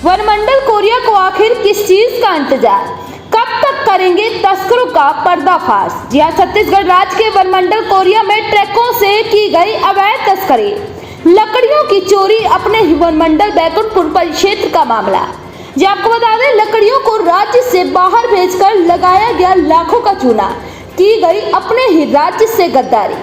वनमंडल कोरिया को आखिर किस चीज का इंतजार, कब तक करेंगे तस्करों का पर्दाफाश। जी हाँ, छत्तीसगढ़ राज्य के वनमंडल कोरिया में ट्रकों से की गई अवैध तस्करी, लकड़ियों की चोरी, अपने ही वनमंडल बैकुंठपुर परिक्षेत्र का मामला। जी आपको बता दें, लकड़ियों को राज्य से बाहर भेजकर लगाया गया लाखों का चूना, की गई अपने ही राज्य से गद्दारी,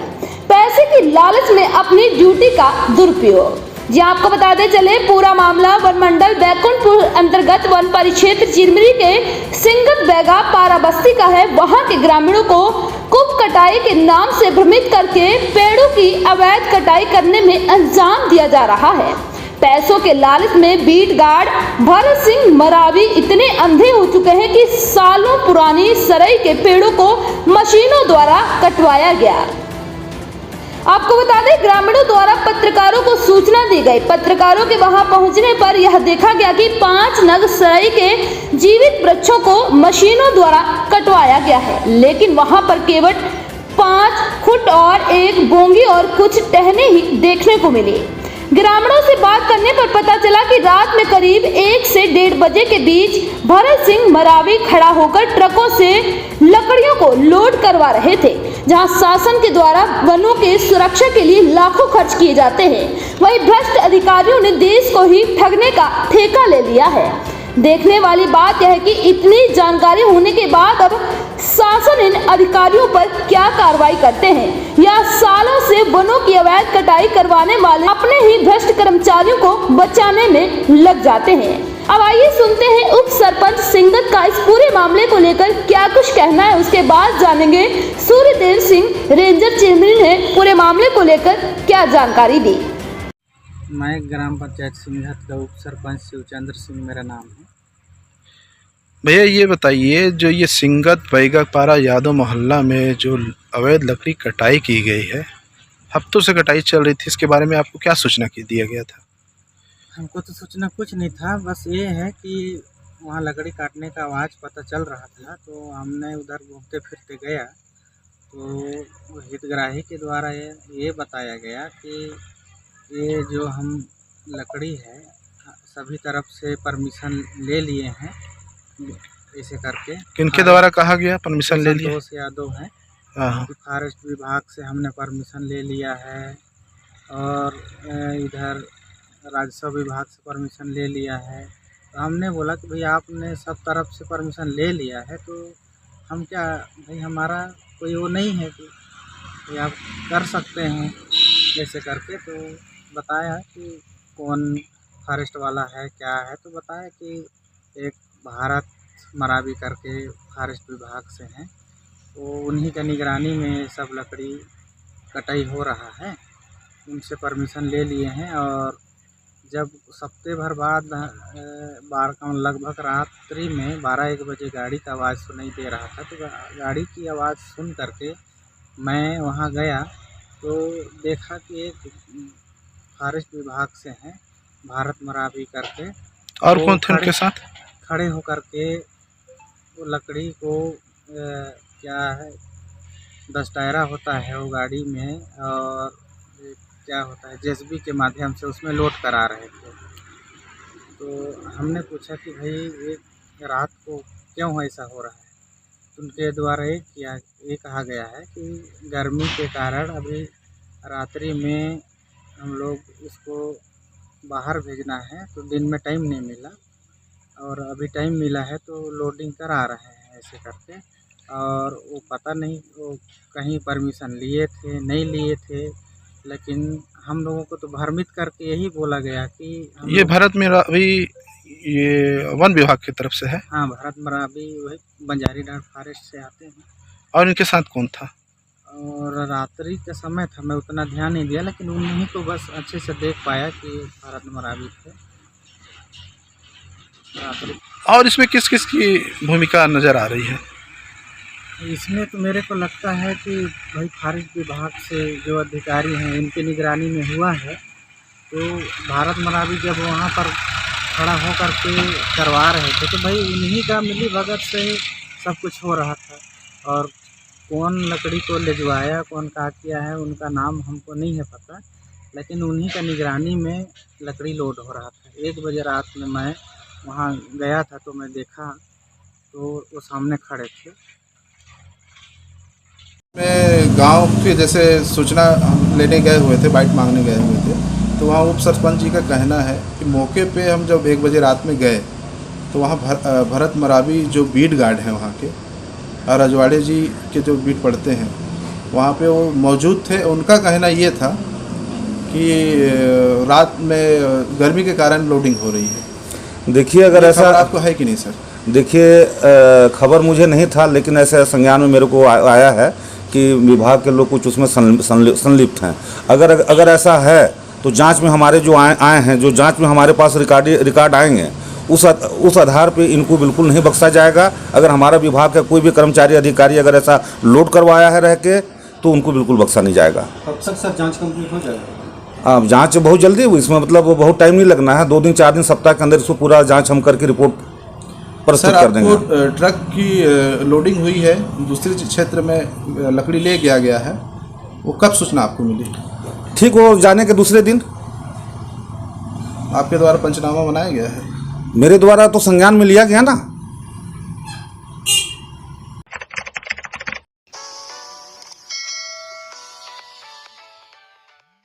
पैसे की लालच में अपनी ड्यूटी का दुरुपयोग। जी आपको बताते चले, पूरा मामला वनमंडल बैकुंठपुर अंतर्गत वन परिक्षेत्र चिरमिरी के सिंगत बैगा पारा बस्ती का है। वहां के ग्रामीणों को कुप कटाई के नाम से भ्रमित करके पेड़ों की अवैध कटाई करने में अंजाम दिया जा रहा है। पैसों के लालच में बीट गार्ड भरत सिंह मरावी इतने अंधे हो चुके हैं कि सालों पुरानी सरई के पेड़ों को मशीनों द्वारा कटवाया गया। आपको बता दें, ग्रामीणों द्वारा पत्रकारों को सूचना दी गई। पत्रकारों के वहां पहुंचने पर यह देखा गया कि 5 नग सरई के जीवित वृक्षों को मशीनों द्वारा कटवाया गया है, लेकिन वहां पर केवल 5 फुट और एक बोंगी और कुछ टहने ही देखने को मिली। ग्रामीणों से बात करने पर पता चला कि रात में करीब 1 से 1:30 बजे के बीच भरत सिंह मरावी खड़ा होकर ट्रकों से लकड़ियों को लोड करवा रहे थे। जहां शासन के द्वारा वनों के सुरक्षा के लिए लाखों खर्च किए जाते हैं, वहीं भ्रष्ट अधिकारियों ने देश को ही ठगने का ठेका ले लिया है। देखने वाली बात यह है कि इतनी जानकारी होने के बाद अब शासन इन अधिकारियों पर क्या कार्रवाई करते हैं, या सालों से वनों की अवैध कटाई करवाने वाले अपने ही भ्रष्ट कर्मचारियों को बचाने में लग जाते हैं। अब आइए सुनते हैं उप सरपंच सिंगत का इस पूरे मामले को लेकर क्या कुछ कहना है, उसके बाद जानेंगे सूर्यदेव सिंह रेंजर चिरमिरी ने पूरे मामले को लेकर क्या जानकारी दी। मैं ग्राम पंचायत सिंघत का उप सरपंच शिवचंद्र सिंह मेरा नाम है। भैया ये बताइए, जो ये सिंगत बैगा पारा यादव मोहल्ला में जो अवैध लकड़ी कटाई की गई है, हफ्तों से कटाई चल रही थी, इसके बारे में आपको क्या सूचना दिया गया था? हमको तो सूचना कुछ नहीं था, बस ये है कि वहाँ लकड़ी काटने का आवाज़ पता चल रहा था, तो हमने उधर घूमते फिरते गया तो हितग्राही के द्वारा ये बताया गया कि ये जो हम लकड़ी है सभी तरफ से परमिशन ले लिए हैं, ऐसे करके। किनके द्वारा कहा गया परमिशन ले लिया? संतोष यादव है, फॉरेस्ट विभाग से हमने परमिशन ले लिया है, और इधर राजस्व विभाग से परमिशन ले लिया है। तो हमने बोला कि भाई आपने सब तरफ से परमिशन ले लिया है, तो हम क्या भाई, हमारा कोई वो नहीं है कि आप कर सकते हैं ऐसे करके। तो बताया कि कौन फॉरेस्ट वाला है क्या है, तो बताया कि एक भारत मरावी करके फॉरेस्ट विभाग से हैं, तो उन्हीं का निगरानी में सब लकड़ी कटाई हो रहा है, उनसे परमिशन ले लिए हैं। और जब हफ्ते भर बाद लगभग रात्रि में 12-1 बजे गाड़ी का आवाज़ सुनाई दे रहा था, तो गाड़ी की आवाज़ सुन करके मैं वहाँ गया तो देखा कि एक फॉरेस्ट विभाग से हैं भारत मरावी करके, और कौन थे उनके साथ? खड़े होकर के वो लकड़ी को क्या है 10 टायरा होता है वो गाड़ी में, और क्या होता है जेसीबी के माध्यम से उसमें लोड करा रहे थे। तो हमने पूछा कि भाई ये रात को क्यों ऐसा हो रहा है, तो उनके द्वारा ये कहा गया है कि गर्मी के कारण अभी रात्रि में हम लोग इसको बाहर भेजना है, तो दिन में टाइम नहीं मिला, और अभी टाइम मिला है तो लोडिंग करा रहे हैं ऐसे करके। और वो पता नहीं वो कहीं परमिशन लिए थे नहीं लिए थे, लेकिन हम लोगों को तो भ्रमित करके यही बोला गया कि ये भारत में अभी ये वन विभाग की तरफ से है। हाँ, भारत मरावी वही बंजारी डांड फॉरेस्ट से आते हैं। और इनके साथ कौन था? और रात्रि का समय था, मैं उतना ध्यान नहीं दिया, लेकिन उन्हीं को बस अच्छे से देख पाया कि भारत मरावी थे रात्रि। और इसमें किस किस की भूमिका नज़र आ रही है? इसमें तो मेरे को लगता है कि भाई फॉरेस्ट विभाग से जो अधिकारी हैं उनकी निगरानी में हुआ है। तो भारत मरावी जब वहाँ पर खड़ा होकर के करवा रहे थे, तो भाई उन्हीं का मिली भगत से सब कुछ हो रहा था। और कौन लकड़ी को लेजवाया, कौन क्या किया है, उनका नाम हमको नहीं है पता, लेकिन उन्हीं का निगरानी में लकड़ी लोड हो रहा था। 1 बजे रात में मैं वहाँ गया था तो मैं देखा तो वो सामने खड़े थे। मैं गांव के जैसे सूचना हम लेने गए हुए थे, बाइट मांगने गए हुए थे, तो वहाँ उप सरपंच जी का कहना है कि मौके पे हम जब 1 बजे रात में गए तो वहाँ भरत मरावी जो बीट गार्ड हैं वहाँ के, और रजवाड़े जी के जो बीट पढ़ते हैं वहाँ पे वो मौजूद थे। उनका कहना ये था कि रात में गर्मी के कारण लोडिंग हो रही है। देखिए, अगर ऐसा आपको है कि नहीं सर? देखिए, खबर मुझे नहीं था, लेकिन ऐसे संज्ञान में मेरे को आया है कि विभाग के लोग कुछ उसमें संलिप्त हैं। अगर ऐसा है तो जांच में हमारे जो आए हैं, जो जांच में हमारे पास रिकॉर्ड आएंगे, उस आधार पे इनको बिल्कुल नहीं बख्शा जाएगा। अगर हमारा विभाग का कोई भी कर्मचारी अधिकारी अगर ऐसा लोड करवाया है रह के, तो उनको बिल्कुल बख्शा नहीं जाएगा। कब तक सर जांच कंप्लीट हो जाएगा? अब जांच बहुत जल्दी, इसमें मतलब बहुत टाइम नहीं लगना है। 2 दिन 4 दिन सप्ताह के अंदर इसको पूरा जांच हम करके रिपोर्ट प्रस्तुत कर देंगे। आपको ट्रक की लोडिंग हुई है, दूसरे क्षेत्र में लकड़ी ले गया है, वो कब सूचना आपको मिली? ठीक हो जाने के दूसरे दिन। आपके द्वारा पंचनामा बनाया गया है? मेरे द्वारा तो संज्ञान में लिया गया ना।